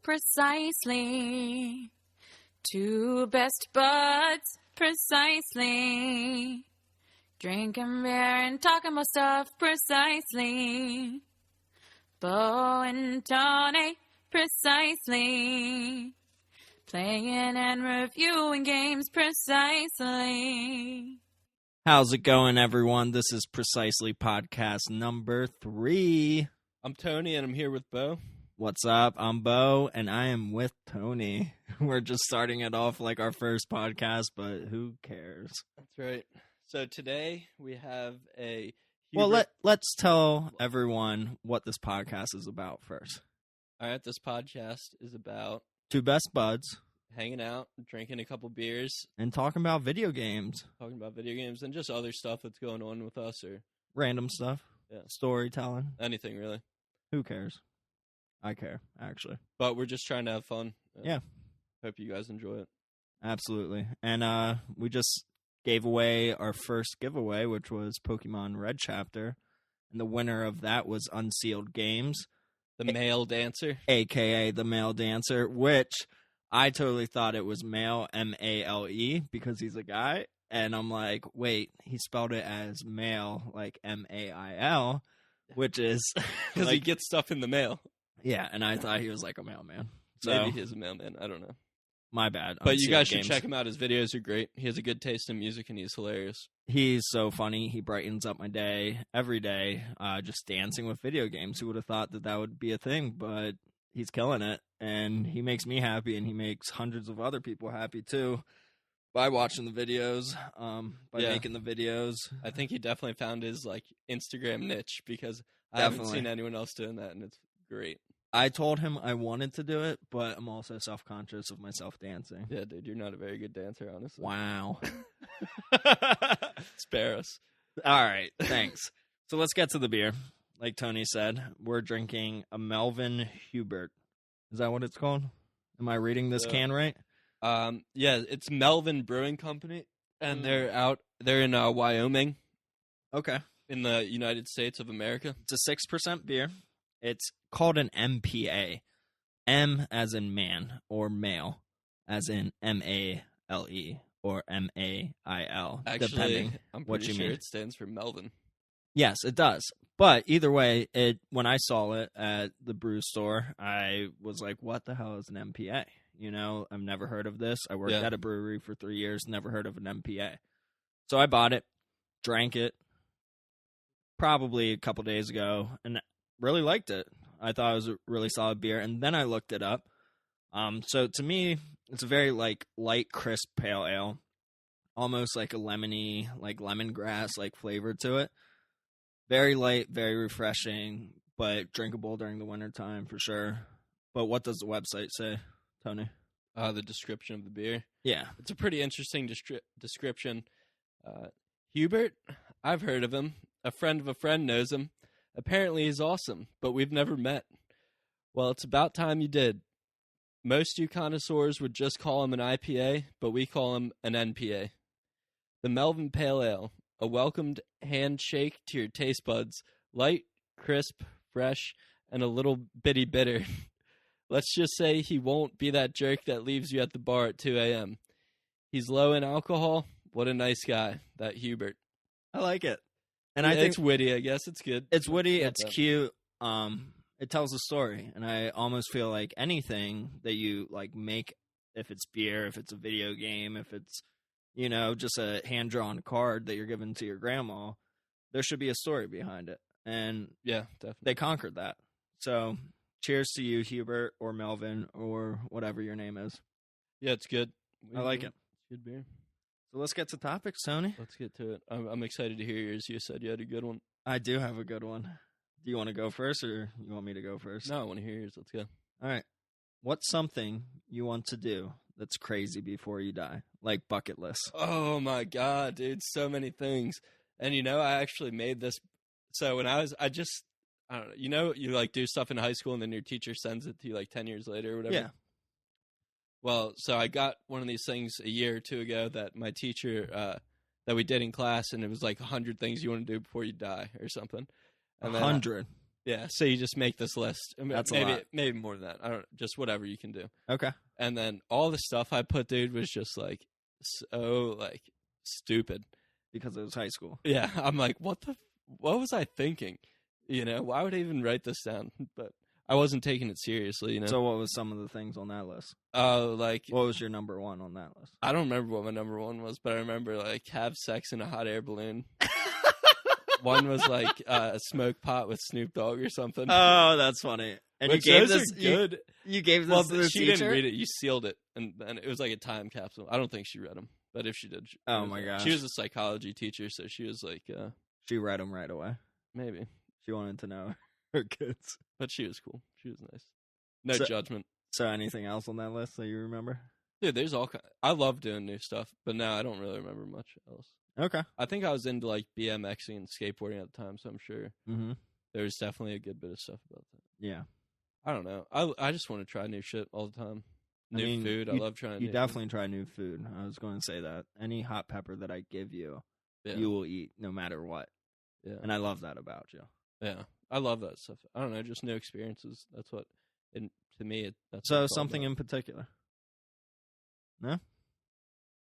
precisely. Two best buds, precisely. Drinking beer and talking about stuff, precisely. Bo and Tony, precisely. Playing and reviewing games, precisely. How's it going, everyone? This is Precisely Podcast number 3. I'm Tony, and I'm here with Bo. What's up? I'm Bo, and I am with Tony. We're just starting it off like our first podcast, but who cares? That's right. So today we have a... Well, let's tell everyone what this podcast is about first. All right, this podcast is about... Two best buds. Hanging out, drinking a couple beers. And talking about video games. Talking about video games and just other stuff that's going on with us or... Random stuff. Yeah. Storytelling. Anything, really. Who cares? I care, actually. But we're just trying to have fun. Yeah. Hope you guys enjoy it. Absolutely. And we just gave away our first giveaway, which was Pokemon Red Chapter. And the winner of that was Unsealed Games. The Male Dancer. A.K.A. the Male Dancer, which I totally thought it was male, M-A-L-E, because he's a guy. And I'm like, wait, he spelled it as male, like M-A-I-L, which is... Because he gets stuff in the mail. Yeah, and I thought he was like a mailman. So, maybe he's a mailman. I don't know. My bad. But you guys should check him out. His videos are great. He has a good taste in music, and he's hilarious. He's so funny. He brightens up my day every day, just dancing with video games. Who would have thought that that would be a thing? But he's killing it, and he makes me happy, and he makes hundreds of other people happy, too, by watching the videos, making the videos. I think he definitely found his Instagram niche, because I haven't seen anyone else doing that, and it's great. I told him I wanted to do it, but I'm also self-conscious of myself dancing. Yeah, dude, you're not a very good dancer, honestly. Wow. Spare us. All right, thanks. So let's get to the beer. Like Tony said, we're drinking a Melvin Hubert. Is that what it's called? Am I reading this can right? Yeah, it's Melvin Brewing Company, and they're in Wyoming. Okay. In the United States of America. It's a 6% beer. It's called an MPA. M as in man or male, as in M-A-L-E or M-A-I-L. Actually, depending I'm what pretty you sure mean. it stands for Melvin. Yes, it does. But either way, when I saw it at the brew store, I was like, what the hell is an MPA? You know, I've never heard of this. I worked at a brewery for 3 years, never heard of an MPA. So I bought it, drank it, probably a couple days ago, and really liked it. I thought it was a really solid beer, and then I looked it up. So to me, it's a very light, crisp pale ale, almost like a lemony, lemongrass flavor to it. Very light, very refreshing, but drinkable during the wintertime for sure. But what does the website say, Tony? The description of the beer. Yeah, it's a pretty interesting description. Hubert, I've heard of him. A friend of a friend knows him. Apparently he's awesome, but we've never met. Well, it's about time you did. Most you connoisseurs would just call him an IPA, but we call him an NPA. The Melvin Pale Ale, a welcomed handshake to your taste buds, light, crisp, fresh, and a little bitty bitter. Let's just say he won't be that jerk that leaves you at the bar at 2 a.m. He's low in alcohol. What a nice guy, that Hubert. I like it. And I think it's witty, I guess. It's good. It's witty, it's cute. It tells a story. And I almost feel like anything that you make, if it's beer, if it's a video game, if it's, just a hand-drawn card that you're giving to your grandma, there should be a story behind it. And yeah, definitely. They conquered that. So cheers to you, Hubert or Melvin or whatever your name is. Yeah, it's good. I like it. It's good beer. So let's get to topics, Tony. Let's get to it. I'm excited to hear yours. You said you had a good one. I do have a good one. Do you want to go first, or you want me to go first? No, I want to hear yours. Let's go. All right. What's something you want to do that's crazy before you die? Like bucket list. Oh, my God, dude. So many things. And, I actually made this. So when I don't know, you do stuff in high school and then your teacher sends it to you 10 years later or whatever. Yeah. Well, so I got one of these things a year or two ago that my teacher, that we did in class, and it was 100 things you want to do before you die or something. And 100? Yeah, so you just make this list. I mean, That's a lot. Maybe more than that. I don't. Just whatever you can do. Okay. And then all the stuff I put, dude, was just like so like stupid. Because it was high school. Yeah, I'm like, what was I thinking? You know, why would I even write this down? But I wasn't taking it seriously, you know. So what was some of the things on that list? Like What was your number one on that list? I don't remember what my number one was, but I remember like have sex in a hot air balloon. One was like a smoke pot with Snoop Dogg or something. Oh, that's funny. And Which you gave those this are good. You gave this Well, to the she teacher? didn't read it. You sealed it, and it was like a time capsule. I don't think she read them, but if she did, Oh my gosh. she was a psychology teacher, so she was like, She read them right away. maybe, She wanted to know her kids. but she was cool. She was nice. No So- judgment. So anything else on that list that you remember? Dude, there's all kind. I love doing new stuff, but now I don't really remember much else. Okay. I think I was into like BMXing and skateboarding at the time, so I'm sure Mm-hmm. there's definitely a good bit of stuff about that. Yeah. I don't know. I just want to try new shit all the time. I New mean, food. I love trying. You new definitely try new food. I was going to say that. Any hot pepper that I give you, Yeah. you will eat no matter what. Yeah. And I love that about you. Yeah, I love that stuff. I don't know, just new experiences. That's what, to me, that's what So it's all something in particular. No?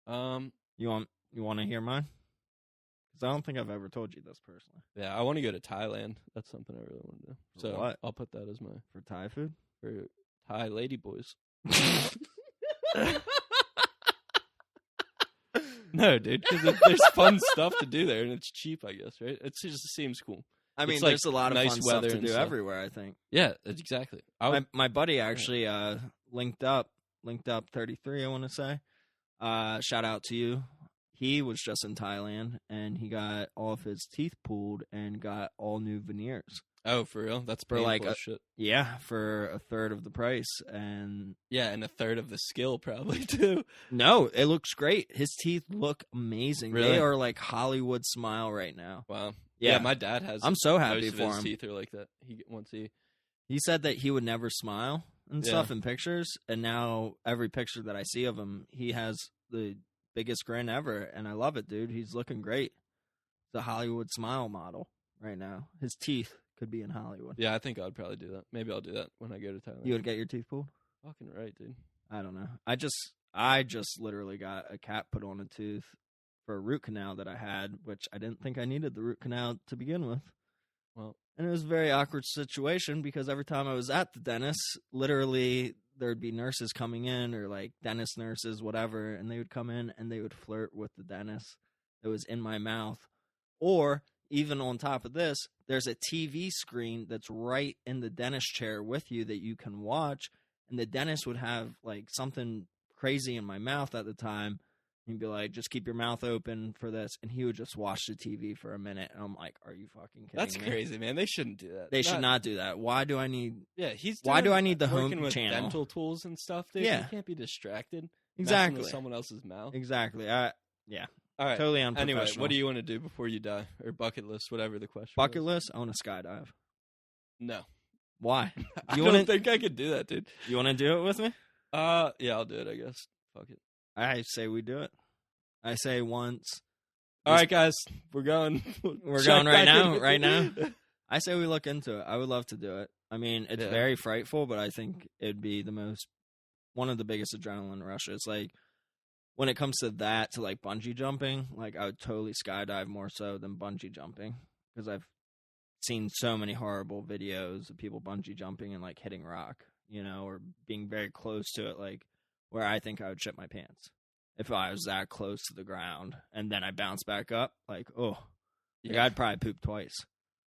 about. You want to hear mine? Because I don't think I've ever told you this personally. Yeah, I want to go to Thailand. That's something I really want to do. For So what? I'll put that as my For Thai food? for Thai lady boys. No, dude, because there's fun stuff to do there, and it's cheap, I guess, right? It just seems cool. I mean, It's like there's a lot of nice fun stuff weather to and do stuff. everywhere, I think. Yeah, exactly. My buddy actually linked up 33, I want to say. Shout out to you. He was just in Thailand, and he got all of his teeth pulled and got all new veneers. Oh, for real? That's For painful like as shit. Yeah, for a third of the price. And Yeah, and a third of the skill probably too. no, it looks great. His teeth look amazing. Really? They are like Hollywood smile right now. Wow. Yeah. My dad has. I'm so happy most of for his him. teeth are like that. He said that he would never smile and Yeah. stuff in pictures, and now every picture that I see of him, he has the biggest grin ever, and I love it, dude. He's looking great. The Hollywood smile model right now. His teeth could be in Hollywood. Yeah, I think I'd probably do that. Maybe I'll do that when I go to Thailand. You would get your teeth pulled? Fucking right, dude. I don't know. I just literally got a cap put on a tooth for a root canal that I had, which I didn't think I needed the root canal to begin with. Well, And it was a very awkward situation because every time I was at the dentist, literally there'd be nurses coming in or like dentist nurses, whatever, and they would come in and they would flirt with the dentist that was in my mouth. Or even on top of this, there's a TV screen that's right in the dentist chair with you that you can watch. And the dentist would have like something crazy in my mouth at the time. He'd be like, just keep your mouth open for this. And he would just watch the TV for a minute. And I'm like, are you fucking kidding that's me? crazy, man. They shouldn't do that. They should not do that. Why do I need... Yeah, Why do I need the working home with channel? dental tools and stuff, dude. Yeah. You can't be distracted. messing Exactly. with someone else's mouth. Exactly. Yeah. All right. Totally unprofessional. Anyway, what do you want to do before you die, or bucket list, whatever the question. Bucket was. list? I want to skydive. No, Why? I You don't wanna- think I could do that, dude. You want to do it with me? Yeah, I'll do it. I guess. Fuck it. I say we do it. I say once. All right, guys, we're going. We're Check going right back now. in. Right now. I say we look into it. I would love to do it. I mean, it's Yeah. very frightful, but I think it'd be one of the biggest adrenaline rushes. Like, when it comes to that, to like bungee jumping, like I would totally skydive more so than bungee jumping because I've seen so many horrible videos of people bungee jumping and like hitting rock, or being very close to it, like where I think I would shit my pants if I was that close to the ground and then I bounce back up. Like, like I'd probably poop twice.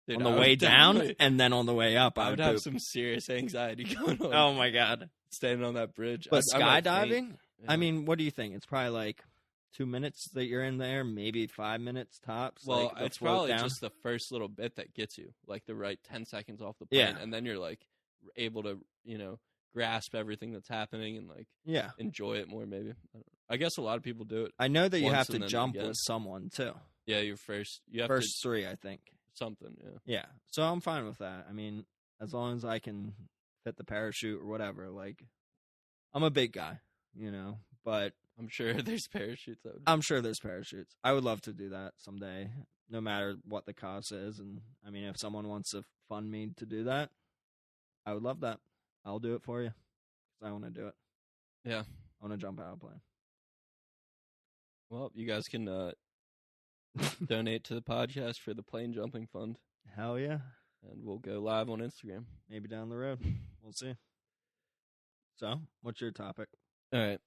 Dude, On the I would way down definitely- and then on the way up, I I would would have poop. some serious anxiety going on. Oh my god! Standing on that bridge. But I might skydiving? faint. I Yeah. mean, what do you think? It's probably like 2 minutes that you're in there, maybe 5 minutes tops. Well, like, the it's float probably down. just the first little bit that gets you, like the right 10 seconds off the plane, Yeah. and then you're like able to, grasp everything that's happening and like Yeah, enjoy it more. Maybe I guess a lot of people do it. I know that you once have and to then jump again. with someone too. Yeah, you have First 3, I think. to something. Yeah, Yeah, so I'm fine with that. I mean, as long as I can fit the parachute or whatever. Like, I'm a big guy, but I'm sure there's parachutes. That would I'm sure there's parachutes. I would love to do that someday, no matter what the cost is. And I mean, if someone wants to fund me to do that, I would love that. I'll do it for you. 'Cause I want to do it. Yeah. I want to jump out of a plane. Well, you guys can donate to the podcast for the plane jumping fund. Hell yeah. And we'll go live on Instagram. Maybe down the road. We'll see. So, what's your topic? All right.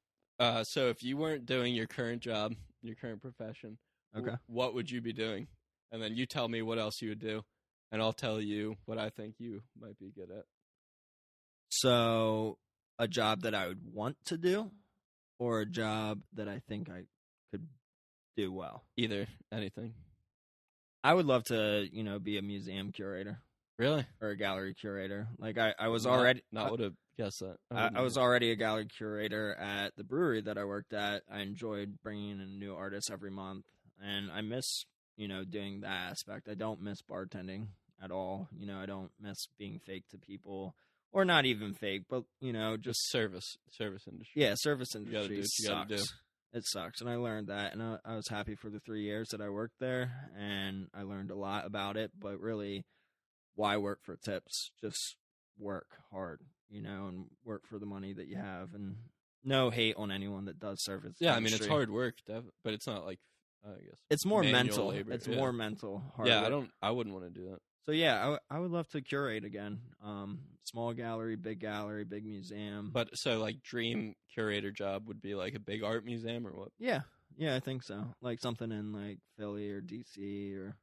So if you weren't doing your current job, your current profession, Okay. What would you be doing? And then you tell me what else you would do, and I'll tell you what I think you might be good at. So, a job that I would want to do, or a job that I think I could do well? Either. Anything. I would love to, be a museum curator. Really? Or a gallery curator. Like, I was already... Not would have guessed that. I was already a gallery curator at the brewery that I worked at. I enjoyed bringing in new artists every month. And I miss, doing that aspect. I don't miss bartending at all. I don't miss being fake to people. Or not even fake, but, just... Service industry. Yeah, service industry You gotta do. It sucks. And I learned that. And I was happy for the 3 years that I worked there. And I learned a lot about it. But really, why work for tips? Just work hard, and work for the money that you have. And no hate on anyone that does service. Yeah, industry. I mean, it's hard work, but it's not like, I guess. It's more mental. Labor. It's more mental. Hard yeah, work. I wouldn't want to do that. So yeah, I would love to curate again. Small gallery, big museum. But so like dream curator job would be like a big art museum or what? Yeah, I think so. Like something in like Philly or DC or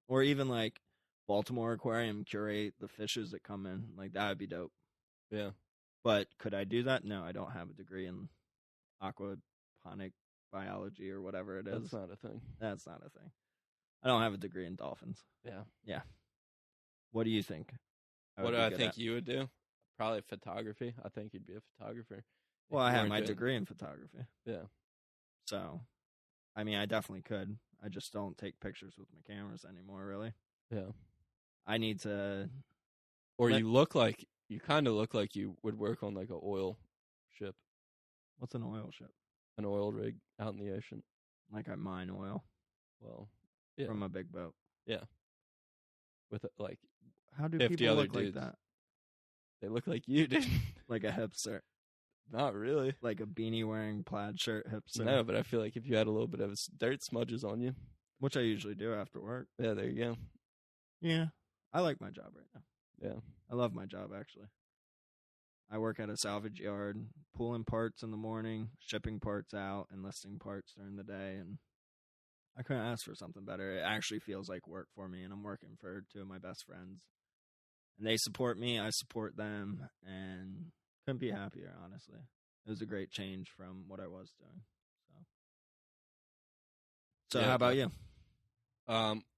or even like Baltimore Aquarium, curate the fishes that come in. Like that would be dope. Yeah. But could I do that? No, I don't have a degree in aquaponic biology or whatever it is. That's not a thing. That's not a thing. I don't have a degree in dolphins. Yeah. Yeah. What do you think? What do I think you would do? Probably photography. I think you'd be a photographer. Well, I have my degree in photography. Yeah. So, I mean, I definitely could. I just don't take pictures with my cameras anymore, really. Yeah. I need to... Or you kind of look like you would work on like an oil ship. What's an oil ship? An oil rig out in the ocean. Like I mine oil? Well, yeah. From a big boat? Yeah. With like... How do 50 people other look dudes. like that? They look like you, dude. Like a hipster? Not really. Like a beanie wearing plaid shirt hipster? No, but I feel like if you had a little bit of dirt smudges on you. Which I usually do after work. Yeah, there you go. Yeah. I like my job right now. Yeah. I love my job, actually. I work at a salvage yard, pulling parts in the morning, shipping parts out, and listing parts during the day, and I couldn't ask for something better. It actually feels like work for me, and I'm working for two of my best friends. And they support me, I support them, and couldn't be happier, honestly. It was a great change from what I was doing. So yeah, how about you?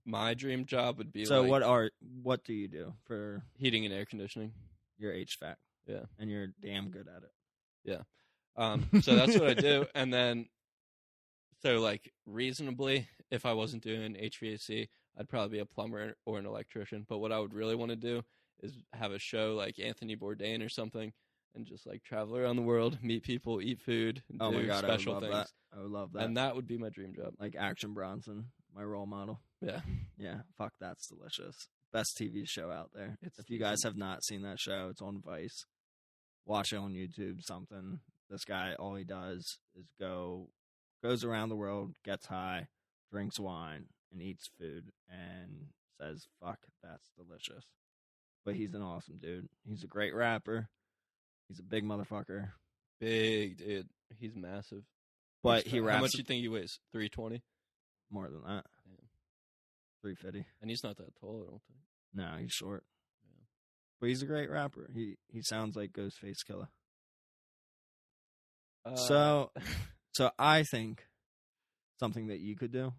My dream job would be so like what do you do for heating and air conditioning? Your HVAC? Yeah. And you're damn good at it. Yeah. So that's what I do. And then, so like reasonably, if I wasn't doing HVAC, I'd probably be a plumber or an electrician. But what I would really want to do is have a show like Anthony Bourdain or something and just like travel around the world, meet people, eat food, and Oh do my God, special I would love things. that. I would love that. And that would be my dream job. Like Action Bronson, my role model. Yeah. Yeah, fuck, that's delicious. Best TV show out there. It's if you guys have not seen that show, it's on Vice. Watch it on YouTube, something. This guy, all he does is goes around the world, gets high, drinks wine, and eats food, and says, fuck, that's delicious. But he's an awesome dude. He's a great rapper. He's a big motherfucker. Big dude. He's massive. But he raps... How much do you think he weighs? 320? More than that. Damn. 350. And he's not that tall, I don't think. No, he's short. Yeah. But he's a great rapper. He sounds like Ghostface Killer. So I think something that you could do,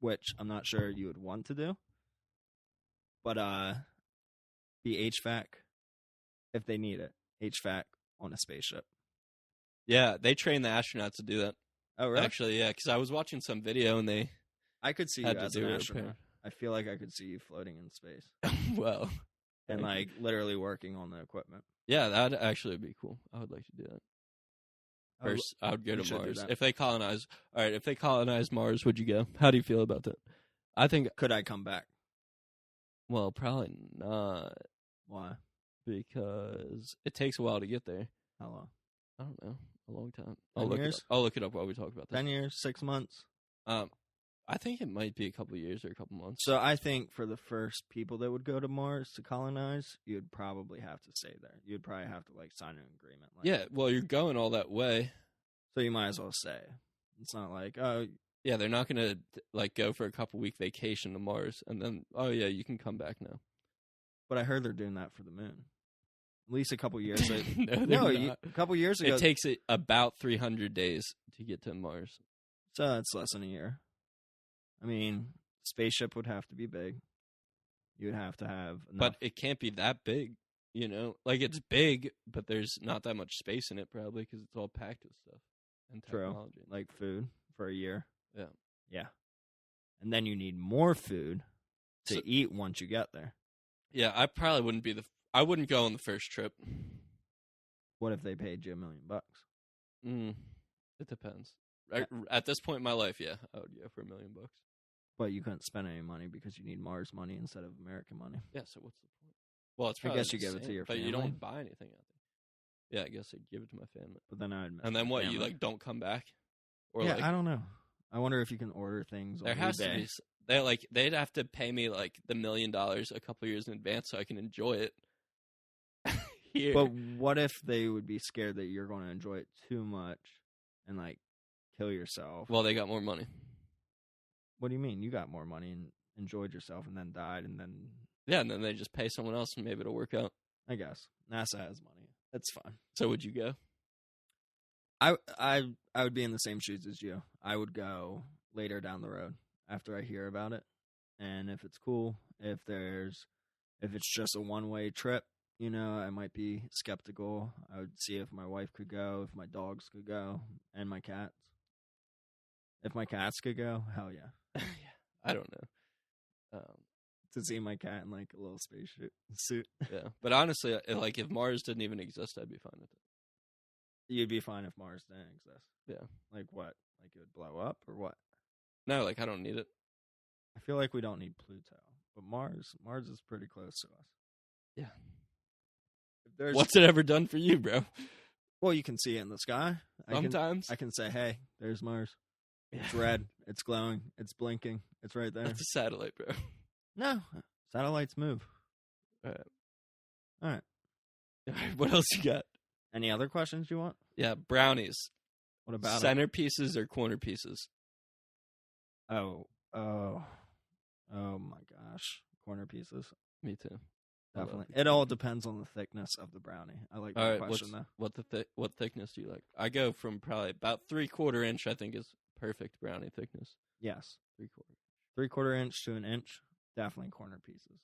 which I'm not sure you would want to do, but be HVAC if they need it. HVAC on a spaceship. Yeah, they train the astronauts to do that. Oh, really? Actually, yeah, because I was watching some video and they I could see you had to as do an a astronaut. repair. I feel like I could see you floating in space Well, and like literally working on the equipment. yeah, that actually would be cool. I would like to do that. First, I would go we to should do Mars. that. If they colonize Mars, would you go? How do you feel about that? I think Could I come back? Well, probably not, Why? because it takes a while to get there. How long? I don't know. A long time. 10 years? I'll look it up while we talk about this. 10 years, 6 months. I think it might be a couple years or a couple months. So I think for the first people that would go to Mars to colonize, you'd probably have to stay there. You'd probably have to sign an agreement. Yeah, well, you're going all that way. So you might as well stay. It's not like, oh, yeah, they're not going to go for a couple week vacation to Mars and then, oh yeah, you can come back now. But I heard they're doing that for the moon. At least a couple years ago. No, a couple years ago. It takes about 300 days to get to Mars. So it's less than a year. I mean, spaceship would have to be big. You would have to have enough. But it can't be that big, you know? It's big, but there's not that much space in it probably because it's all packed with stuff and technology. True. Like food for a year. Yeah. Yeah. And then you need more food to eat once you get there. Yeah, I probably wouldn't I wouldn't go on the first trip. What if they paid you $1 million? It depends. At this point in my life, yeah, I would go for $1 million. But you couldn't spend any money because you need Mars money instead of American money. Yeah, so what's the point? Well, it's probably I guess you give it to your family. But you don't buy anything out there. Yeah, I guess I'd give it to my family. But then I'd And then what? You don't come back? Or yeah, I don't know. I wonder if you can order things on there has eBay. To be. They'd have to pay me the $1 million a couple years in advance so I can enjoy it. Here. But what if they would be scared that you're going to enjoy it too much and kill yourself? Well, they got more money. What do you mean? You got more money and enjoyed yourself and then died and then... Yeah, and then they just pay someone else and maybe it'll work out. I guess. NASA has money. That's fine. So would you go? I would be in the same shoes as you. I would go later down the road after I hear about it. And if it's cool, if it's just a one-way trip, I might be skeptical. I would see if my wife could go, if my dogs could go, and my cats. If my cats could go, hell yeah. Yeah, I don't know. To see my cat in a little space suit. Yeah, but honestly, if Mars didn't even exist, I'd be fine with it. You'd be fine if Mars didn't exist. Yeah. Like what? Like it would blow up or what? No, I don't need it. I feel like we don't need Pluto, but Mars is pretty close to us. Yeah. What's it ever done for you, bro? Well, you can see it in the sky. Sometimes. I can say, hey, there's Mars. It's red. It's glowing. It's blinking. It's right there. That's a satellite, bro. No. Satellites move. All right. What else you got? Any other questions you want? Yeah, brownies. What about centerpieces or corner pieces? Oh my gosh. Corner pieces. Me too. Definitely. It all depends on the thickness of the brownie. I like that question, though. What thickness do you like? I go from probably about 3/4 inch, I think is perfect brownie thickness. Yes. 3/4. 3/4 inch to an inch, definitely corner pieces.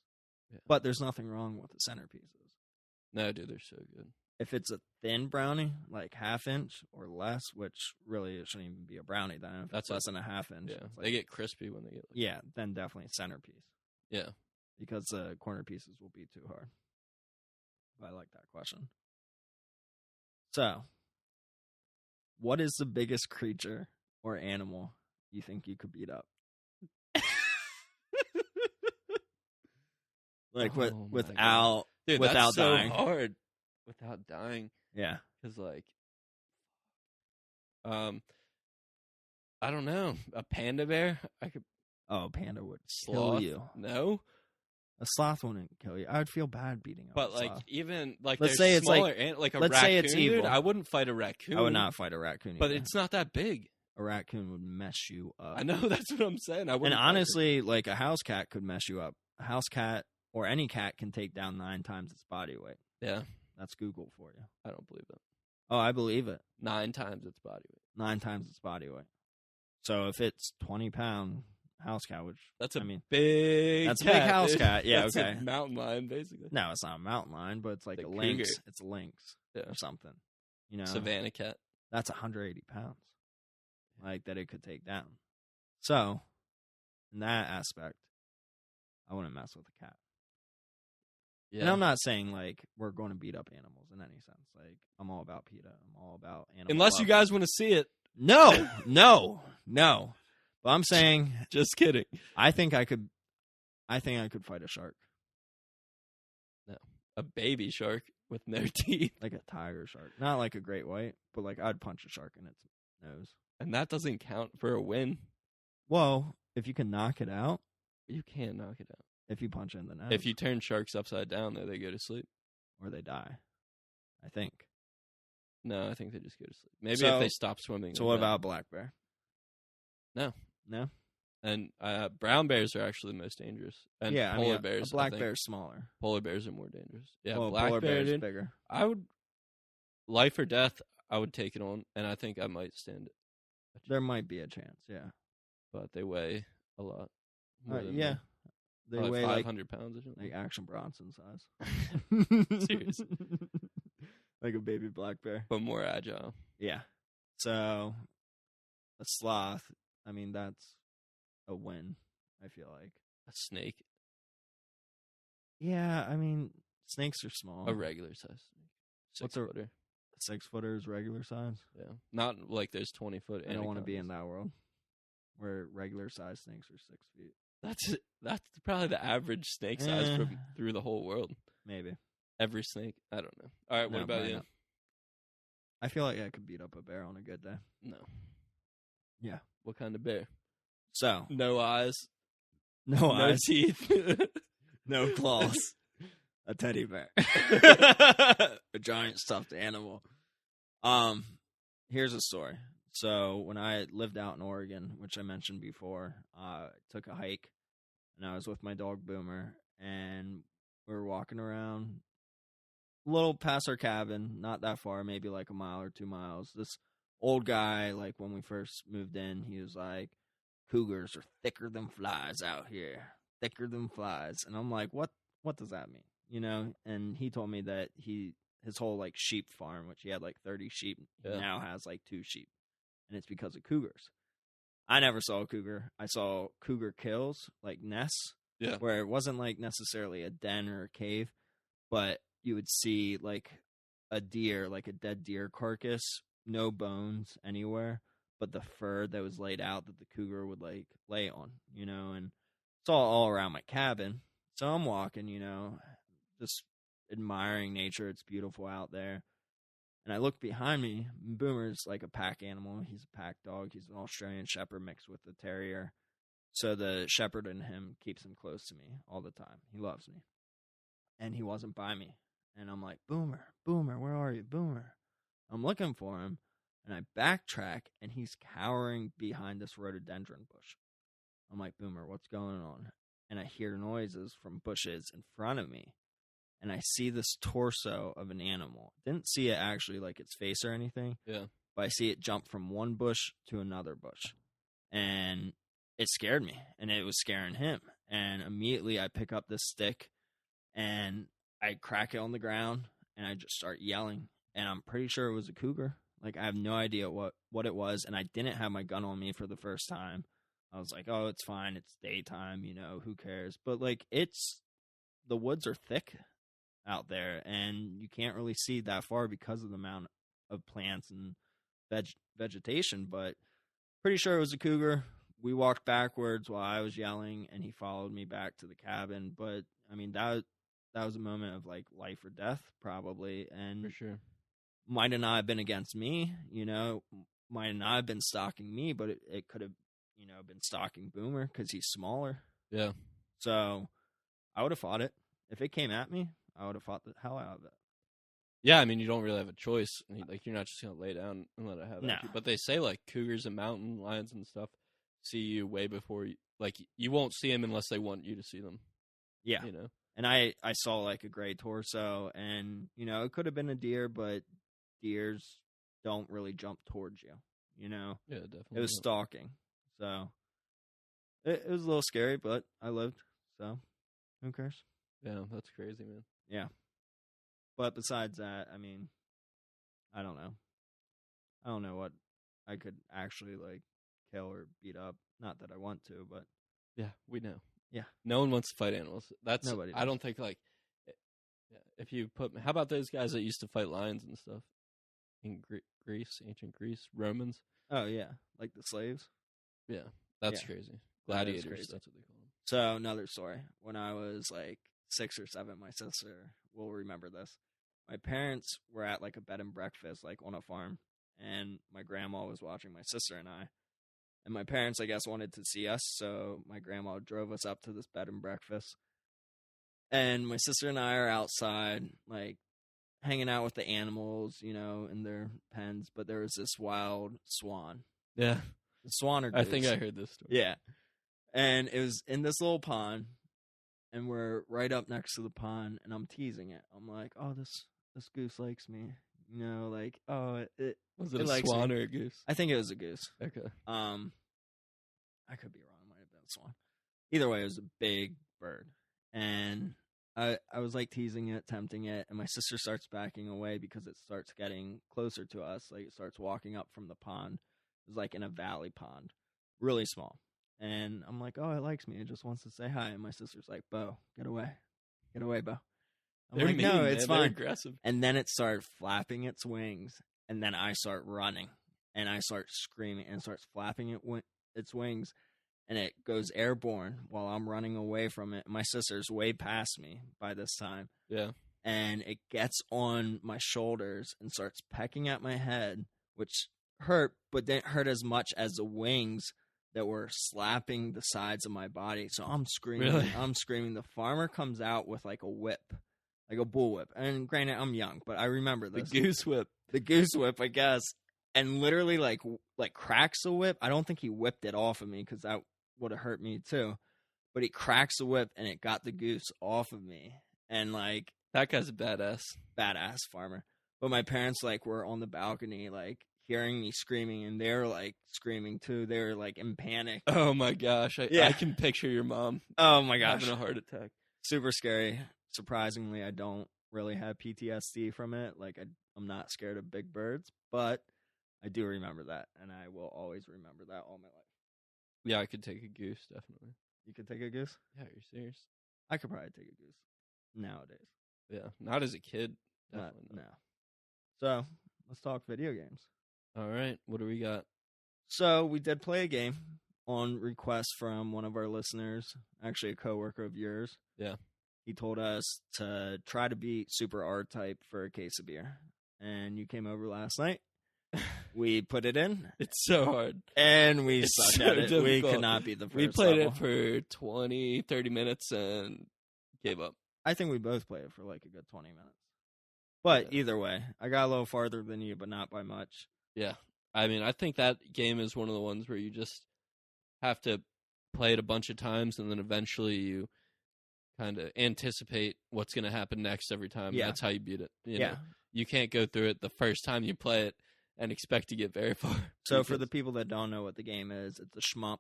Yeah. But there's nothing wrong with the center pieces. No, dude, they're so good. If it's a thin brownie, like ½ inch or less, which really it shouldn't even be a brownie then. If it's less than a ½ inch. Yeah, they get crispy when they get yeah, then definitely centerpiece. Yeah. Because the corner pieces will be too hard. I like that question. So, what is the biggest creature or animal you think you could beat up? Without dude, without that's so dying. hard. Without dying. Yeah. Because I don't know. A panda bear? I could. Oh, a panda would Sloth? kill you. No. A sloth wouldn't kill you. I would feel bad beating up. But a sloth. even let's say it's smaller, a raccoon. say it's evil. Dude, I wouldn't fight a raccoon. I would not fight a raccoon. But either. it's not that big. A raccoon would mess you up. I know, that's what I'm saying. And honestly, a house cat could mess you up. A house cat or any cat can take down 9 times its body weight. Yeah. That's Google for you. I don't believe it. Oh, I believe it. 9 times its body weight. 9 times its body weight. So if it's 20-pound house cat, which that's a big house cat. Yeah, that's okay. A mountain lion, basically. No, it's not a mountain lion, but it's like a lynx. It's a lynx or something. Savannah cat. That's 180 pounds. That it could take down. So, in that aspect, I wouldn't mess with a cat. Yeah. And I'm not saying we're going to beat up animals in any sense. I'm all about PETA. I'm all about animals. Unless you guys want to see it. No. But I'm saying, just kidding. I think I could fight a shark. A baby shark with no teeth. Like a tiger shark. Not like a great white, but like I'd punch a shark in its nose. And that doesn't count for a win. Well, if you can knock it out. You can't knock it out. If you punch it in the nose. If you turn sharks upside down, though, they go to sleep. Or they die. I think. No, I think they just go to sleep. Maybe if they stop swimming. So what about black bear? No. No? And brown bears are actually the most dangerous. And polar bears. A black bear is smaller. Polar bears are more dangerous. Yeah, well, black polar bear is dude, bigger. I would, life or death, I would take it on, and I think I might stand it. There might be a chance, yeah. But they weigh a lot. Yeah. They weigh 500 pounds or something. Like Action Bronson size. Seriously. Like a baby black bear. But more agile. Yeah. So, a sloth, I mean, that's a win, I feel like. A snake. Yeah, I mean, snakes are small. A regular size snake. 6-footer. A 6-footer is regular size? Yeah. Not like those 20-foot. I don't want to be in that world where regular size snakes are 6 feet. That's probably the average snake size through the whole world. Maybe. Every snake? I don't know. All right, what about you? Not. I feel like I could beat up a bear on a good day. No. Yeah. What kind of bear? So. No eyes. No eyes. Teeth. No claws. A teddy bear. A giant stuffed animal. Here's a story. So when I lived out in Oregon, which I mentioned before, I took a hike, and I was with my dog Boomer, and we were walking around a little past our cabin, not that far, maybe like a mile or 2 miles. This old guy, like when we first moved in, he was like, "Cougars are thicker than flies out here, thicker than flies." And I'm like, what does that mean? You know? And he told me that his whole like sheep farm, which he had like 30 sheep, now has like 2 sheep. And it's because of cougars. I never saw a cougar. I saw cougar kills, like nests, where it wasn't like necessarily a den or a cave, but you would see like a deer, like a dead deer carcass, no bones anywhere, but the fur that was laid out that the cougar would like lay on, you know, and it's all around my cabin. So I'm walking, you know, just admiring nature. It's beautiful out there. And I look behind me, Boomer's like a pack animal. He's a pack dog. He's an Australian Shepherd mixed with a terrier. So the Shepherd in him keeps him close to me all the time. He loves me. And he wasn't by me. And I'm like, Boomer, where are you, Boomer? I'm looking for him. And I backtrack, and he's cowering behind this rhododendron bush. I'm like, Boomer, what's going on? And I hear noises from bushes in front of me. And I see this torso of an animal. Didn't see it actually, like its face or anything. Yeah. But I see it jump from one bush to another bush. And it scared me. And it was scaring him. And immediately I pick up this stick. And I crack it on the ground. And I just start yelling. And I'm pretty sure it was a cougar. Like, I have no idea what it was. And I didn't have my gun on me for the first time. I was like, oh, it's fine. It's daytime. You know, who cares? But, like, the woods are thick out there, and you can't really see that far because of the amount of plants and vegetation, but pretty sure it was a cougar. We walked backwards while I was yelling, and he followed me back to the cabin. But I mean, that was a moment of like life or death, probably, and for sure might have not been against me, you know, might have not been stalking me, but it could have, you know, been stalking Boomer because he's smaller. Yeah. So I would have fought it if it came at me. I would have fought the hell out of it. Yeah, I mean, you don't really have a choice. Like, you're not just going to lay down and let it have no. at you. But they say, like, cougars and mountain lions and stuff see you way before you... Like, you won't see them unless they want you to see them. Yeah. You know? And I saw, like, a gray torso, and, you know, it could have been a deer, but deers don't really jump towards you, you know? Yeah, definitely. It was stalking. So, it was a little scary, but I lived, so who cares? Yeah, that's crazy, man. Yeah. But besides that, I mean, I don't know. I don't know what I could actually, like, kill or beat up. Not that I want to, but... Yeah, we know. Yeah. No one wants to fight animals. Nobody does. I don't think, like... If you put... How about those guys that used to fight lions and stuff? In Greece, ancient Greece, Romans? Oh, yeah. Like the slaves? Yeah. That's crazy. Gladiators, that's what they call them. So, another story. When I was, like, 6 or 7. My sister will remember this. My parents were at like a bed and breakfast, like on a farm, and my grandma was watching my sister and I. And my parents, I guess, wanted to see us, so my grandma drove us up to this bed and breakfast. And my sister and I are outside, like, hanging out with the animals, in their pens. But there was this wild swan. Yeah. The swan or goose. I think I heard this story. Yeah. And it was in this little pond, and we're right up next to the pond, and I'm teasing it. I'm like, oh, this goose likes me. Like, oh, it was it it a swan or a goose? I think it was a goose. Okay. I could be wrong. It might have been a swan. Either way, it was a big bird. And I was like teasing it, tempting it, and my sister starts backing away because it starts getting closer to us. Like it starts walking up from the pond. It was like in a valley pond, really small. And I'm like, oh, it likes me. It just wants to say hi. And my sister's like, Bo, get away. Get away, Bo. I'm They're like, mean, no, it's man. fine. They're aggressive. And then it started flapping its wings, and then I start running, and I start screaming, and it starts flapping its wings, and it goes airborne while I'm running away from it. My sister's way past me by this time. Yeah. And it gets on my shoulders and starts pecking at my head, which hurt, but didn't hurt as much as the wings that were slapping the sides of my body. So I'm screaming. Really? I'm screaming. The farmer comes out with like a whip, like a bullwhip. And granted, I'm young, but I remember this. The goose whip. The goose whip, I guess. And literally like cracks the whip. I don't think he whipped it off of me because that would have hurt me too. But he cracks the whip and it got the goose off of me. And like, that guy's a badass farmer. But my parents like were on the balcony like hearing me screaming, and they're like screaming too. They're like in panic. Oh my gosh. I can picture your mom. Oh my gosh. Having a heart attack. Super scary. Surprisingly, I don't really have PTSD from it. Like I'm not scared of big birds, but I do remember that, and I will always remember that all my life. Yeah, I could take a goose, definitely. You could take a goose? Yeah, you're serious? I could probably take a goose nowadays. Yeah, not as a kid. Definitely not. No. So, let's talk video games. All right, what do we got? So, we did play a game on request from one of our listeners, actually a coworker of yours. Yeah. He told us to try to beat Super R-Type for a case of beer. And you came over last night. We put it in. It's so hard. And we sucked at it. Difficult. We could not beat the first We played level. it for 20, 30 minutes and gave up. I think we both played it for like a good 20 minutes. But Yeah. either way, I got a little farther than you, but not by much. Yeah. I mean, I think that game is one of the ones where you just have to play it a bunch of times, and then eventually you kind of anticipate what's going to happen next every time. Yeah. That's how you beat it. You Yeah. know? You can't go through it the first time you play it and expect to get very far. So for the people that don't know what the game is, it's a shmup,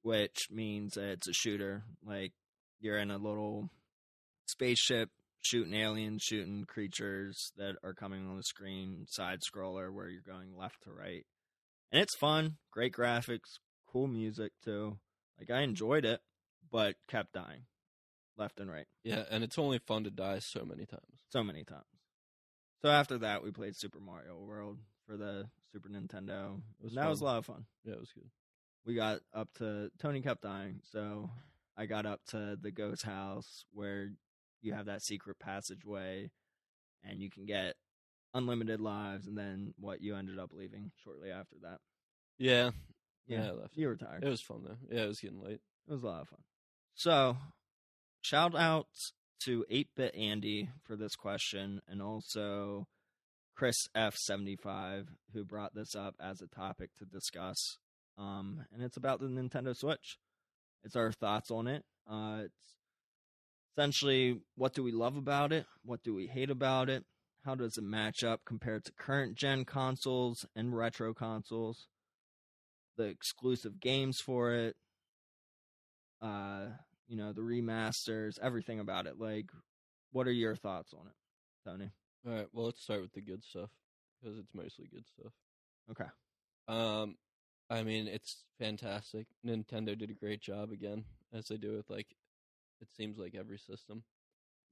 which means it's a shooter. Like, you're in a little spaceship shooting aliens, shooting creatures that are coming on the screen, side scroller where you're going left to right. And it's fun, great graphics, cool music too. Like, I enjoyed it, but kept dying left and right. Yeah, and it's only fun to die so many times. So many times. So after that, we played Super Mario World for the Super Nintendo. That was a lot of fun. Yeah, it was good. We got up to... Tony kept dying, so I got up to the ghost house where you have that secret passageway, and you can get unlimited lives, and then you ended up leaving shortly after that. Yeah. Yeah, I left. you were tired. It was fun, though. Yeah, it was getting late. It was a lot of fun. So, shout outs to 8-Bit Andy for this question, and also Chris F75, who brought this up as a topic to discuss. And it's about the Nintendo Switch. It's our thoughts on it. It's essentially, what do we love about it? What do we hate about it? How does it match up compared to current gen consoles and retro consoles? The exclusive games for it. The remasters, everything about it. Like, what are your thoughts on it, Tony? All right, well, let's start with the good stuff, because it's mostly good stuff. Okay. I mean, it's fantastic. Nintendo did a great job again, as they do with, it seems like every system.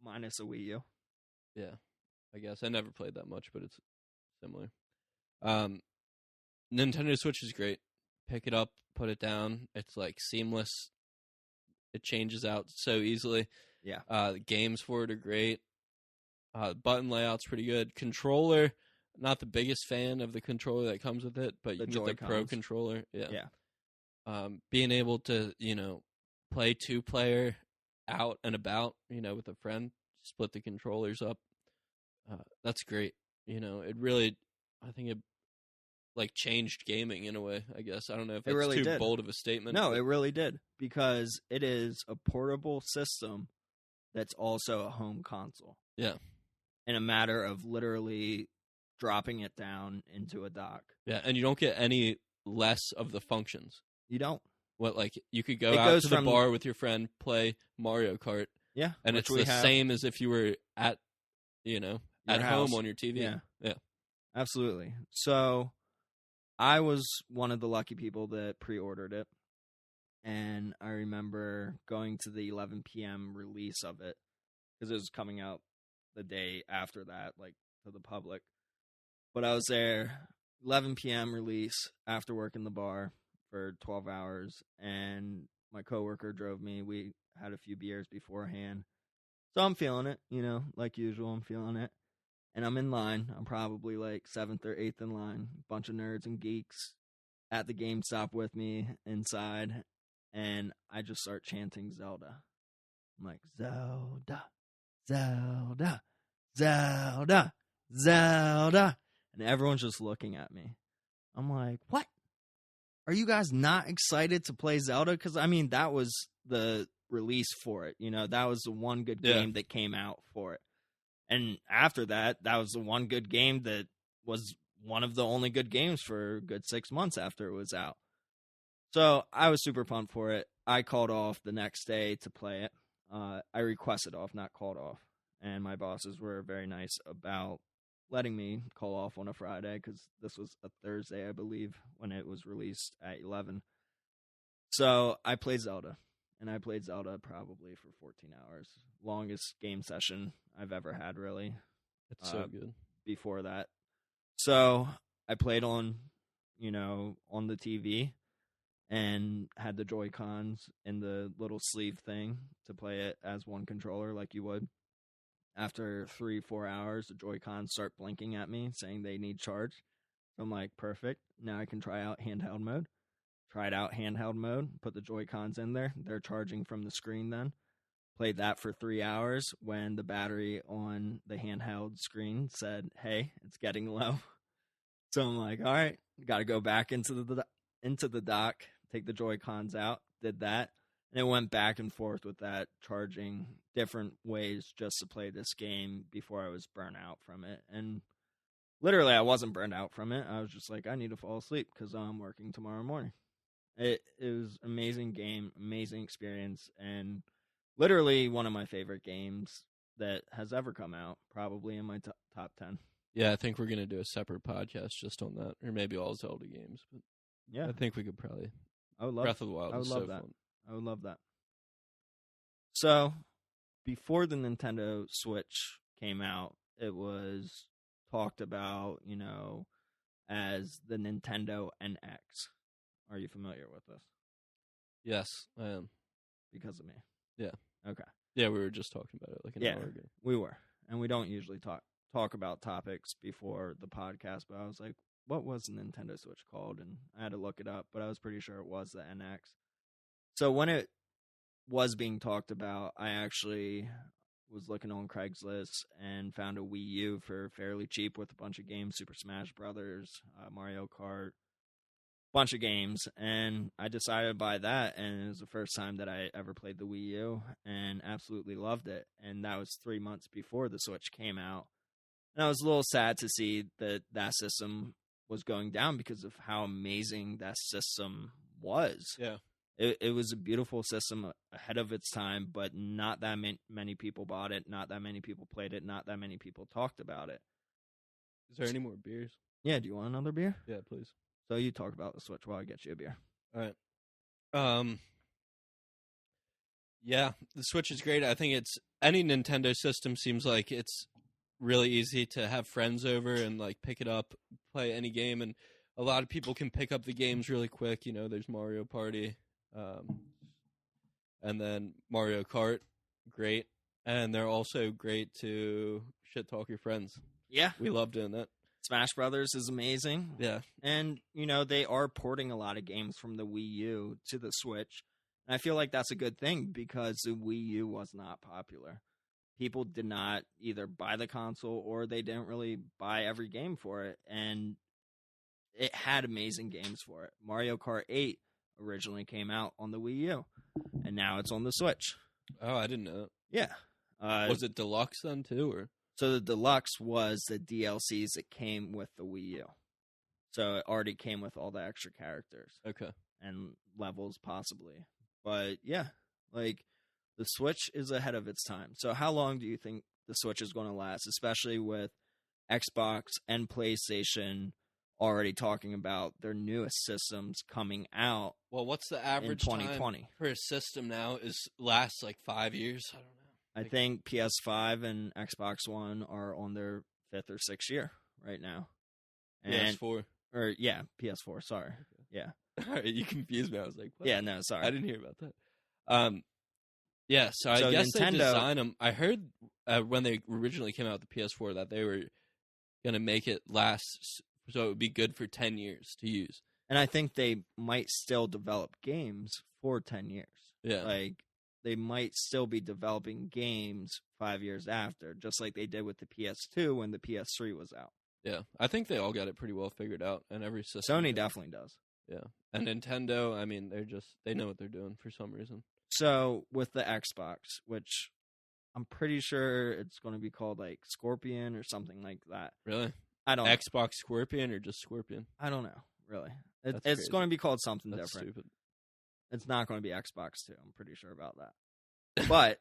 Minus a Wii U. Yeah, I guess. I never played that much, but it's similar. Nintendo Switch is great. Pick it up, put it down. It's, seamless. It changes out so easily. Yeah. The games for it are great. Button layout's pretty good. Controller, not the biggest fan of the controller that comes with it, but you can get the Pro controller. Yeah. Being able to, play 2-player out and about, with a friend, split the controllers up. That's great. It really, I think it changed gaming in a way, I guess. I don't know if that's too bold of a statement. No, it really did, because it is a portable system that's also a home console. Yeah. In a matter of literally dropping it down into a dock. Yeah, and you don't get any less of the functions. You don't. You could go out to the bar with your friend, play Mario Kart. Yeah. And it's the same as if you were at home on your TV. Yeah. Absolutely. So I was one of the lucky people that pre-ordered it. And I remember going to the 11 p.m. release of it, because it was coming out the day after that, to the public. But I was there, 11 p.m. release, after working the bar for 12 hours, and my coworker drove me. We had a few beers beforehand. So I'm feeling it, like usual, I'm feeling it. And I'm in line. I'm probably 7th or 8th in line. Bunch of nerds and geeks at the GameStop with me inside. And I just start chanting Zelda. I'm like, Zelda, Zelda, Zelda, Zelda. And everyone's just looking at me. I'm like, what? Are you guys not excited to play Zelda? Because, that was the release for it. That was the one good game that came out for it. And after that, that was the one good game that was one of the only good games for a good 6 months after it was out. So I was super pumped for it. I called off the next day to play it. I requested off, not called off. And my bosses were very nice about letting me call off on a Friday, because this was a Thursday, I believe, when it was released at 11. So I played Zelda. And I played Zelda probably for 14 hours. Longest game session I've ever had, really. It's so good. Before that. So I played on the TV, and had the Joy-Cons in the little sleeve thing to play it as one controller like you would. After 3-4 hours, the Joy-Cons start blinking at me, saying they need charge. So I'm like, perfect. Now I can try out handheld mode. Tried out handheld mode, put the Joy-Cons in there. They're charging from the screen then. Played that for 3 hours when the battery on the handheld screen said, hey, it's getting low. So I'm like, all right, got to go back into the dock, take the Joy-Cons out. Did that. And it went back and forth with that, charging different ways just to play this game before I was burnt out from it. And literally, I wasn't burned out from it. I was just like, I need to fall asleep because I'm working tomorrow morning. It was an amazing game, amazing experience, and literally one of my favorite games that has ever come out, probably in my top 10. Yeah, I think we're going to do a separate podcast just on that, or maybe all Zelda games. But yeah, I think we could probably. I would love Breath of the Wild. I would is love so that. Fun. I would love that. So, before the Nintendo Switch came out, it was talked about, as the Nintendo NX. Are you familiar with this? Yes, I am. Because of me? Yeah. Okay. Yeah, we were just talking about it an hour ago. We were. And we don't usually talk about topics before the podcast, but I was like, what was the Nintendo Switch called? And I had to look it up, but I was pretty sure it was the NX. So when it was being talked about, I actually was looking on Craigslist and found a Wii U for fairly cheap with a bunch of games, Super Smash Brothers, Mario Kart, bunch of games, and I decided to buy that, and it was the first time that I ever played the Wii U, and absolutely loved it. And that was 3 months before the Switch came out. And I was a little sad to see that system was going down because of how amazing that system was. Yeah. It was a beautiful system ahead of its time, but not that many people bought it, not that many people played it, not that many people talked about it. Is there any more beers? Yeah, do you want another beer? Yeah, please. So you talk about the Switch while I get you a beer. All right. Yeah, the Switch is great. I think it's any Nintendo system seems like it's really easy to have friends over and pick it up, play any game, and a lot of people can pick up the games really quick. There's Mario Party, and then Mario Kart. great, and they're also great to shit talk your friends. Yeah. We love doing that. Smash Brothers is amazing. Yeah. And, they are porting a lot of games from the Wii U to the Switch. And I feel like that's a good thing because the Wii U was not popular. People did not either buy the console or they didn't really buy every game for it. And it had amazing games for it. Mario Kart 8 originally came out on the Wii U, and now it's on the Switch. Oh, I didn't know. Yeah. Was it deluxe then too, or? So the deluxe was the DLCs that came with the Wii U. So it already came with all the extra characters. Okay. And levels possibly. But yeah, like the Switch is ahead of its time. So how long do you think the Switch is going to last, especially with Xbox and PlayStation already talking about their newest systems coming out? Well, what's the average in 2020 time for a system now? Lasts like 5 years? I don't know. I think PS5 and Xbox One are on their 5th or 6th year right now. And, PS4. Or, yeah, PS4, sorry. Okay. Yeah. All right, you confused me. I was like, what? Yeah, no, sorry. I didn't hear about that. Yeah, so I guess Nintendo, they designed them. I heard when they originally came out with the PS4 that they were going to make it last, so it would be good for 10 years to use. And I think they might still develop games for 10 years. Yeah. Like, they might still be developing games 5 years after, just like they did with the PS2 when the PS3 was out. Yeah, I think they all got it pretty well figured out, and every system. Sony definitely does. Yeah, and Nintendo, I mean, they know what they're doing for some reason. So with the Xbox, which I'm pretty sure it's going to be called like Scorpion or something like that. Really? I don't Xbox know. Scorpion or just Scorpion? I don't know, really. It's going to be called something That's different. Stupid. It's not going to be Xbox 2. I'm pretty sure about that. But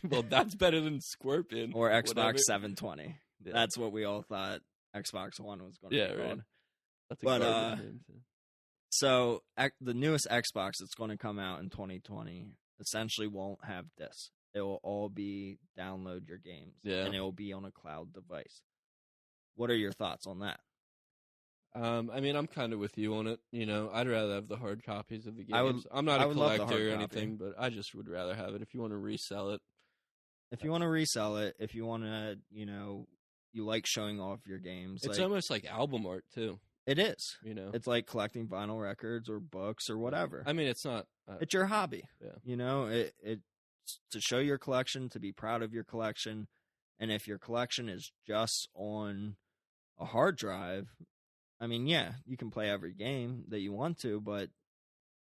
well, that's better than Scorpion. Or Xbox 720. Yeah. That's what we all thought Xbox One was going to be called. Right. That's a garbage name too. So the newest Xbox that's going to come out in 2020 essentially won't have this. It will all be download your games. Yeah. And it will be on a cloud device. What are your thoughts on that? I mean, I'm kind of with you on it. I'd rather have the hard copies of the games. I'm not a collector or anything, but I just would rather have it. If you want to resell it. If you want to resell it, if you want to, you like showing off your games. It's almost like album art, too. It is. It's like collecting vinyl records or books or whatever. I mean, it's not. It's your hobby. Yeah. It's to show your collection, to be proud of your collection. And if your collection is just on a hard drive, I mean, yeah, you can play every game that you want to, but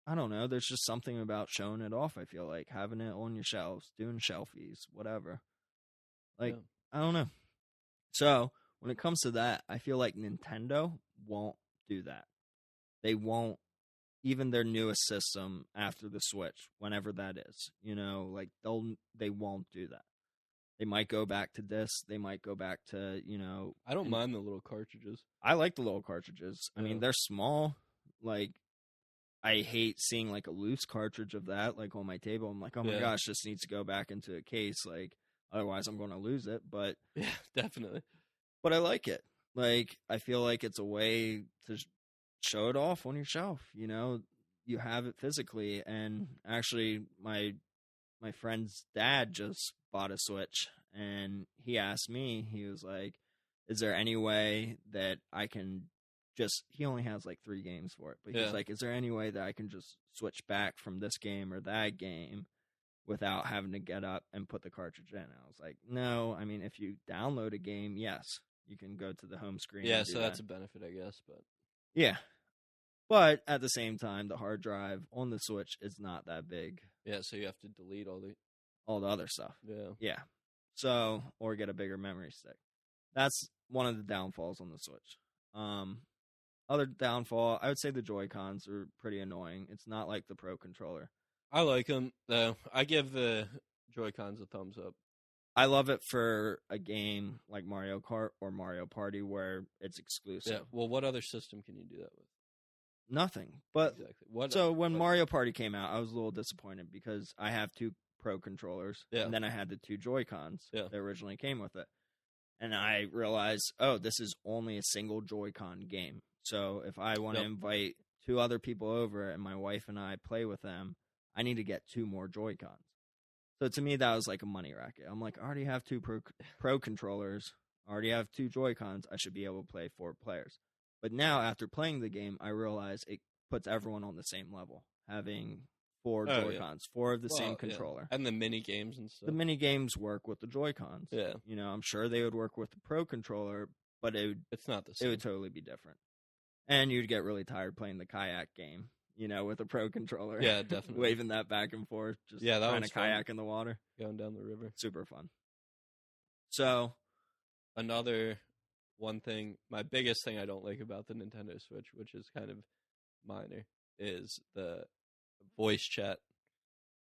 I don't know. There's just something about showing it off, I feel like. Having it on your shelves, doing shelfies, whatever. Like, I don't know. So, when it comes to that, I feel like Nintendo won't do that. They won't, even their newest system after the Switch, whenever that is, they won't do that. They might go back to this. They might go back to, I don't mind the little cartridges. I like the little cartridges. I mean, they're small. Like, I hate seeing, like, a loose cartridge of that, like, on my table. I'm like, oh, my gosh, this needs to go back into a case. Like, otherwise I'm going to lose it. But yeah, definitely. But I like it. Like, I feel like it's a way to show it off on your shelf. You have it physically. And actually, my friend's dad just bought a Switch, and he asked me, he was like, is there any way that I can he only has like 3 games for it, but he's like, is there any way that I can just switch back from this game or that game without having to get up and put the cartridge in? I was like, no. I mean, if you download a game, yes, you can go to the home screen. Yeah, so that's a benefit, I guess. But yeah. But at the same time, the hard drive on the Switch is not that big. Yeah, so you have to delete all the other stuff. Yeah. Yeah. So, or get a bigger memory stick. That's one of the downfalls on the Switch. Other downfall, I would say the Joy-Cons are pretty annoying. It's not like the Pro Controller. I like them, though. I give the Joy-Cons a thumbs up. I love it for a game like Mario Kart or Mario Party where it's exclusive. Yeah. Well, what other system can you do that with? Nothing. But exactly. When Mario Party came out, I was a little disappointed because I have 2 Pro Controllers, and then I had the 2 Joy-Cons that originally came with it. And I realized, this is only a single Joy-Con game. So if I want to invite 2 other people over and my wife and I play with them, I need to get 2 more Joy-Cons. So to me, that was like a money racket. I'm like, I already have 2 pro controllers. I already have 2 Joy-Cons. I should be able to play 4 players. But now, after playing the game, I realize it puts everyone on the same level, having 4 Joy-Cons, 4 of the same controller. And the mini games and stuff. The mini games work with the Joy-Cons. Yeah. You know, I'm sure they would work with the pro controller, but it's not the same. It would totally be different. And you'd get really tired playing the kayak game, you know, with a pro controller. Yeah, definitely. Waving that back and forth, just trying to kayak in the water. Going down the river. Super fun. So, another one thing, my biggest thing I don't like about the Nintendo Switch, which is kind of minor, is the voice chat.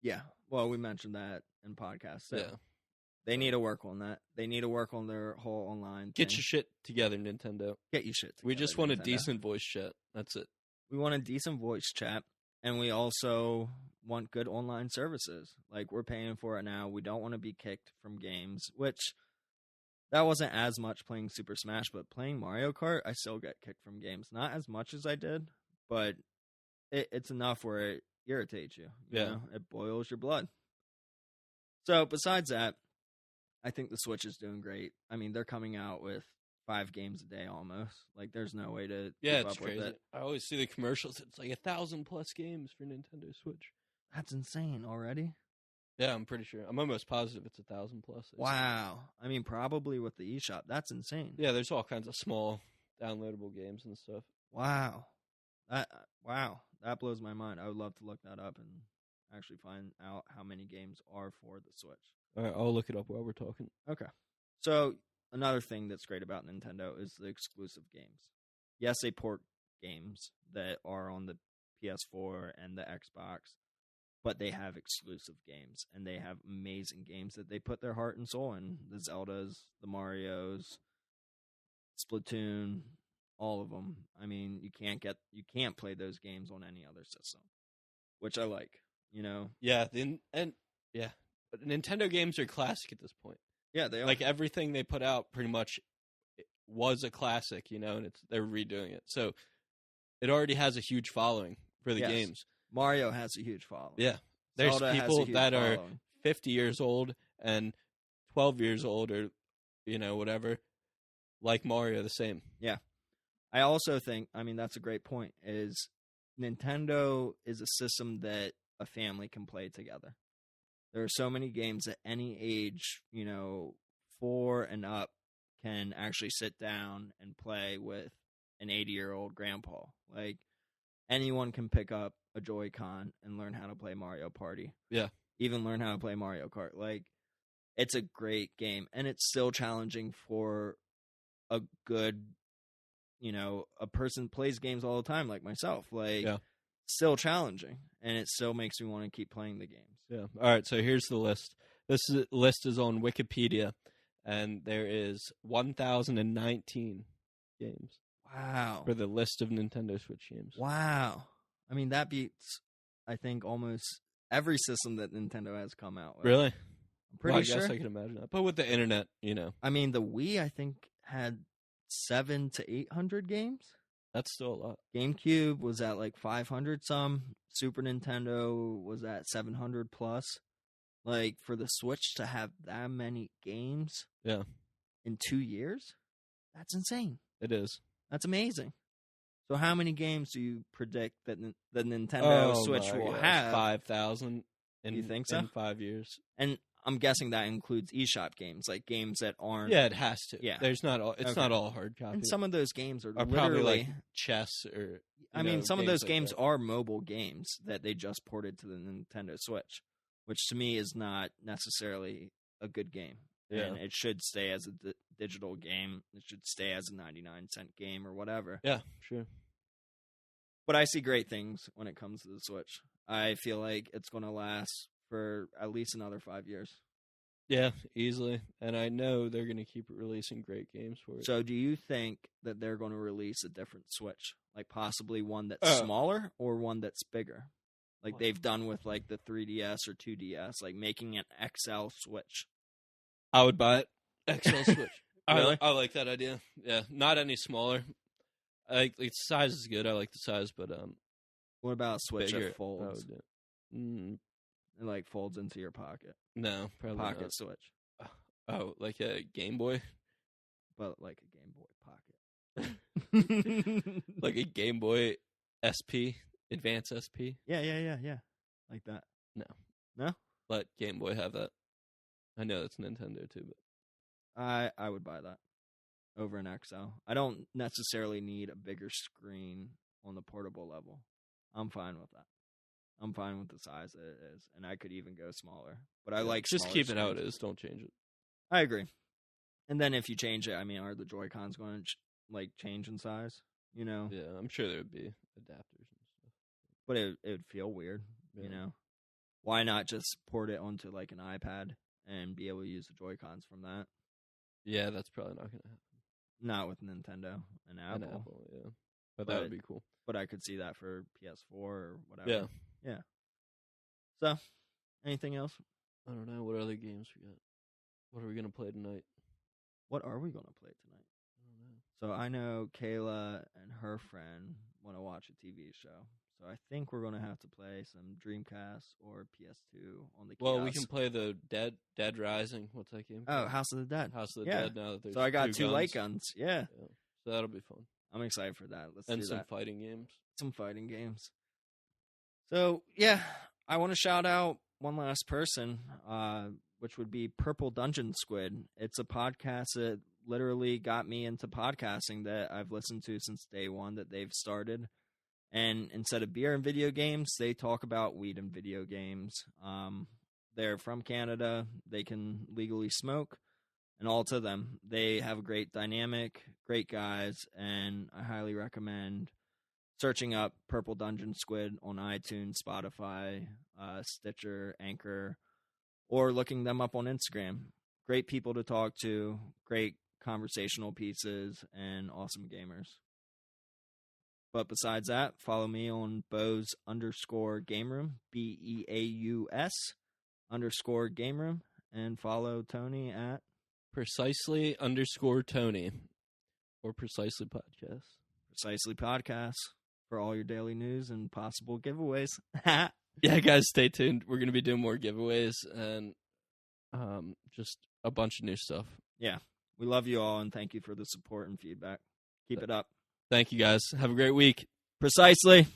Yeah. Well, we mentioned that in podcasts. So. Yeah. They need to work on that. They need to work on their whole online thing. Get your shit together, Nintendo. Get your shit together. We just want Nintendo. a decent voice chat. That's it. We want a decent voice chat, and we also want good online services. Like, we're paying for it now. We don't want to be kicked from games, which that wasn't as much playing Super Smash, but playing Mario Kart, I still get kicked from games. Not as much as I did, but it's enough where it irritates you. You know? It boils your blood. So, besides that, I think the Switch is doing great. I mean, they're coming out with 5 games a day almost. Like, there's no way to keep it's up crazy. with it. I always see the commercials. It's like 1,000+ games for Nintendo Switch. That's insane already. Yeah, I'm pretty sure. I'm almost positive it's 1,000+. Wow. I mean, probably with the eShop. That's insane. Yeah, there's all kinds of small downloadable games and stuff. Wow. That blows my mind. I would love to look that up and actually find out how many games are for the Switch. All right, I'll look it up while we're talking. Okay. So, another thing that's great about Nintendo is the exclusive games. Yes, they port games that are on the PS4 and the Xbox, but they have exclusive games, and they have amazing games that they put their heart and soul in. The Zeldas, the Marios, Splatoon, all of them. I mean, you can't play those games on any other system, which I like, you know? Yeah, but Nintendo games are classic at this point. Yeah, they are. Like, everything they put out pretty much was a classic, you know, and they're redoing it. So it already has a huge following for the games. Mario has a huge following. Yeah. There's Zelda people that following. Are 50 years old and 12 years old or, you know, whatever, like Mario the same. Yeah. I also think, I mean, that's a great point, is Nintendo is a system that a family can play together. There are so many games at any age, you know, 4 and up can actually sit down and play with an 80-year-old grandpa. Like, anyone can pick up a Joy-Con and learn how to play Mario Party. Yeah. Even learn how to play Mario Kart. Like, it's a great game, and it's still challenging for a good, you know, a person plays games all the time like myself. Like, still challenging, and it still makes me want to keep playing the games. Yeah. All right, so here's the list. List is on Wikipedia, and there is 1,019 games. Wow. For the list of Nintendo Switch games. Wow. I mean, that beats, I think, almost every system that Nintendo has come out with. Really? I'm pretty sure. I guess I can imagine that. But with the internet, you know. I mean, the Wii, I think, had 700 to 800 games. That's still a lot. GameCube was at like 500 some. Super Nintendo was at 700 plus. Like, for the Switch to have that many games in 2 years, that's insane. It is. That's amazing. So how many games do you predict that the Nintendo Switch will have? 5,000 you think so? In 5 years. And I'm guessing that includes eShop games, like games that aren't... Yeah, it has to. Yeah. It's not all hard copy. And some of those games are probably like chess or... I mean, some of those games are mobile games that they just ported to the Nintendo Switch, which to me is not necessarily a good game. Yeah. And it should stay as a digital game. It should stay as a 99-cent game or whatever. Yeah, sure. But I see great things when it comes to the Switch. I feel like it's going to last for at least another 5 years. Yeah, easily. And I know they're going to keep releasing great games for it. So do you think that they're going to release a different Switch? Like possibly one that's smaller or one that's bigger? Like they've done with like the 3DS or 2DS, like making an XL Switch. I would buy it. XL Switch. Really? I like that idea. Yeah, not any smaller. I like the size is good. I like the size, but what about a Switch bigger, that folds? It like folds into your pocket. No, probably Pocket not. Switch. Oh, like a Game Boy? But like a Game Boy Pocket. Like a Game Boy SP? Advance SP? Yeah. Like that. No? Let Game Boy have that. I know it's Nintendo too, but I would buy that over an XL. I don't necessarily need a bigger screen on the portable level. I'm fine with that. I'm fine with the size that it is, and I could even go smaller. But I like just keep it how it screens. is. Don't change it. I agree. And then if you change it, I mean, are the Joy-Cons going to change in size? You know? Yeah, I'm sure there would be adapters and stuff. But it would feel weird, you know? Why not just port it onto like an iPad and be able to use the Joy-Cons from that? Yeah, that's probably not going to happen. Not with Nintendo and Apple. Yeah. But that would be cool. But I could see that for PS4 or whatever. Yeah. So, anything else? I don't know. What other games we got? What are we going to play tonight? What are we going to play tonight? I don't know. So I know Kayla and her friend want to watch a TV show. So I think we're going to have to play some Dreamcast or PS2 on the kiosk. Well, we can play the Dead Rising. What's that game called? Oh, House of the Dead. House of the Dead now that there's So I got two guns. light guns. Yeah. So that'll be fun. I'm excited for that. Let's and do some that. fighting games. Some fighting games. So, yeah, I want to shout out one last person, which would be Purple Dungeon Squid. It's a podcast that literally got me into podcasting that I've listened to since day one that they've started. And instead of beer and video games, they talk about weed and video games. They're from Canada. They can legally smoke. And all to them. They have a great dynamic, great guys, and I highly recommend searching up Purple Dungeon Squid on iTunes, Spotify, Stitcher, Anchor, or looking them up on Instagram. Great people to talk to, great conversational pieces, and awesome gamers. But besides that, follow me on Bows_Game Room, BEAUS_Game Room, and follow Tony at Precisely_Tony or Precisely Podcast. Precisely Podcast for all your daily news and possible giveaways. Yeah, guys, stay tuned. We're going to be doing more giveaways and just a bunch of new stuff. Yeah, we love you all, and thank you for the support and feedback. Keep it up. Thank you, guys. Have a great week. Precisely.